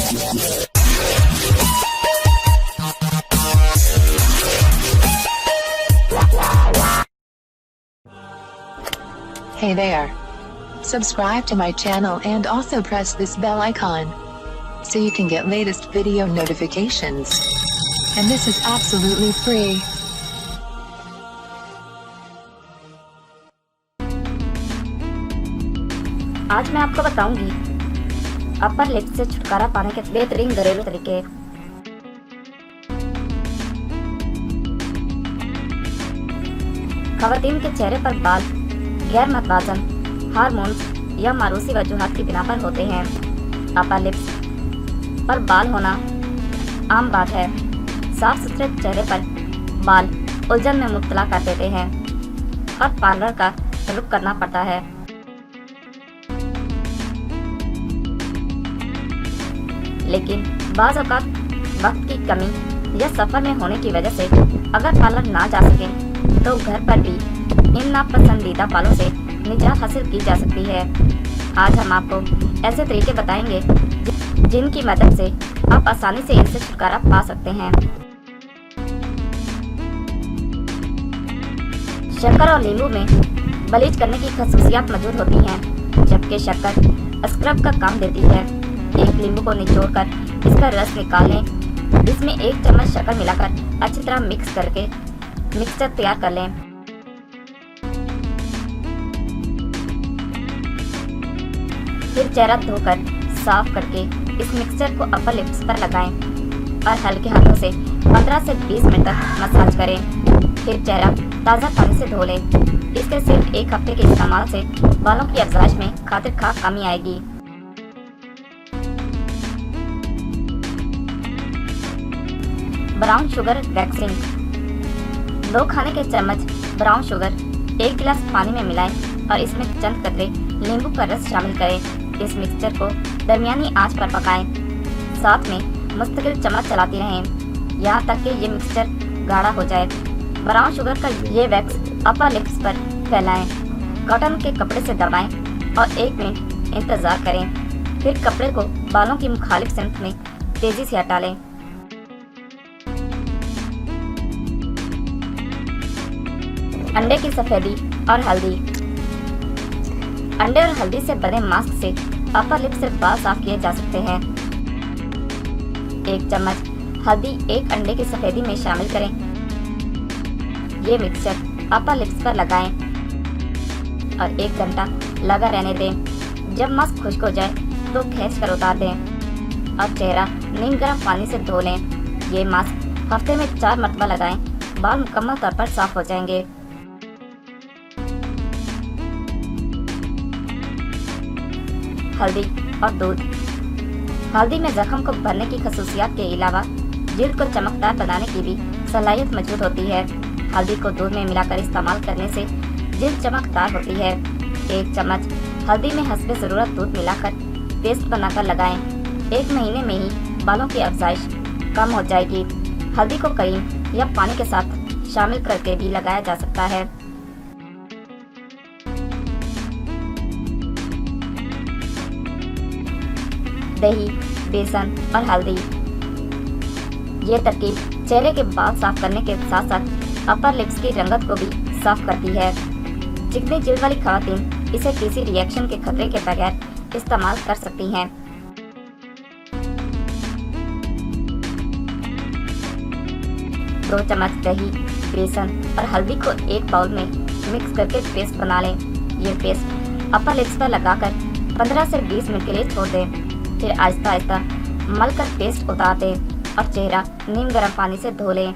Hey there. Subscribe to my channel and also press this bell icon so you can get latest video notifications. And this is absolutely free. आज मैं आपको बताऊंगी upper lip से छुटकारा पाने के बेहतरीन घरेलू तरीके। खवातीन के चेहरे पर बाल गैर मतवाजन हार्मोन्स या मारूसी वजूहात की बिना पर होते हैं। अपर लिप्स पर बाल होना आम बात है। साफ सुथरे चेहरे पर बाल उलझन में मुब्तला कर देते हैं और पार्लर का रुख करना पड़ता है। लेकिन बाज़ औक़ात वक्त की कमी या सफ़र में होने की वजह से अगर पार्लर ना जा सके तो घर पर भी इन नापसंदीदा बालों से निजात हासिल की जा सकती है। आज हम आपको ऐसे तरीके बताएंगे जिनकी मदद से आप आसानी से इनसे छुटकारा पा सकते हैं। शक्कर और नींबू में ब्लीच करने की खसूसियात मौजूद होती हैं, जबकि शक्कर स्क्रब का काम देती है। एक नींबू को निचोड़कर इसका रस निकाल लें। इसमें 1 चम्मच शक्कर मिलाकर अच्छी तरह मिक्स करके मिक्सचर तैयार कर लें। फिर चेहरा धोकर साफ करके इस मिक्सचर को अपर लिप्स पर लगाएं और हल्के हाथों से 15 से 20 मिनट तक मसाज करें। फिर चेहरा ताज़ा पानी से धो लें। इसके सिर्फ 1 हफ्ते के इस्तेमाल से बालों की अफजाइश में खातिर खा कमी आएगी। Brown sugar waxing. 2 खाने के चम्मच ब्राउन शुगर 1 गिलास पानी में मिलाएं और इसमें चंद कतरे नींबू का रस शामिल करें। इस मिक्सचर को दरमियानी आंच पर पकाएं। साथ में मुस्तकिल चम्मच चलाती रहें यहाँ तक कि ये मिक्सचर गाढ़ा हो जाए। ब्राउन शुगर का ये वैक्स अपर लिप्स पर फैलाएं। कॉटन के कपड़े से दबाएं और 1 मिनट इंतज़ार करें। फिर कपड़े को बालों की मुखालिफ सिमत में तेज़ी से हटा लें। अंडे की सफेदी और हल्दी। अंडे और हल्दी से बने मास्क से अपर लिप से बाल साफ किए जा सकते हैं। 1 चम्मच हल्दी 1 अंडे की सफेदी में शामिल करें। ये मिक्सचर अपर लिप्स पर लगाएं और 1 घंटा लगा रहने दें। जब मास्क खुश्क हो जाए तो खींच कर उतार दें और चेहरा नीम गर्म पानी से धो लें। ये मास्क हफ्ते में 4 मरतबा लगाएं। बाल मुकम्मल तौर पर साफ हो जाएंगे। हल्दी और दूध। हल्दी में जख्म को भरने की खसूसियात के अलावा जिल्द को चमकदार बनाने की भी सलाहियत मौजूद होती है। हल्दी को दूध में मिलाकर इस्तेमाल करने से जिल्द चमकदार होती है। 1 चम्मच हल्दी में हस्बे ज़रूरत दूध मिलाकर पेस्ट बनाकर लगाएं। 1 महीने में ही बालों की अफजाइश कम हो जाएगी। हल्दी को क्रीम या पानी के साथ शामिल करके भी लगाया जा सकता है। दही, बेसन और हल्दी। ये तरकीब चेहरे के बाल साफ करने के साथ साथ अपर लिप्स की रंगत को भी साफ करती है। चिकनी जिल्द वाली खवातीन इसे किसी रिएक्शन के खतरे के बगैर इस्तेमाल कर सकती हैं। दो चम्मच दही, बेसन और हल्दी को एक बाउल में मिक्स करके पेस्ट बना लें। ये पेस्ट अपर लिप्स पर लगाकर 15 से 20 मिनट के लिए छोड़ दें। फिर आहिस्ता आहिस्ता मलकर पेस्ट उतार दें और चेहरा नीम गर्म पानी से धो लें।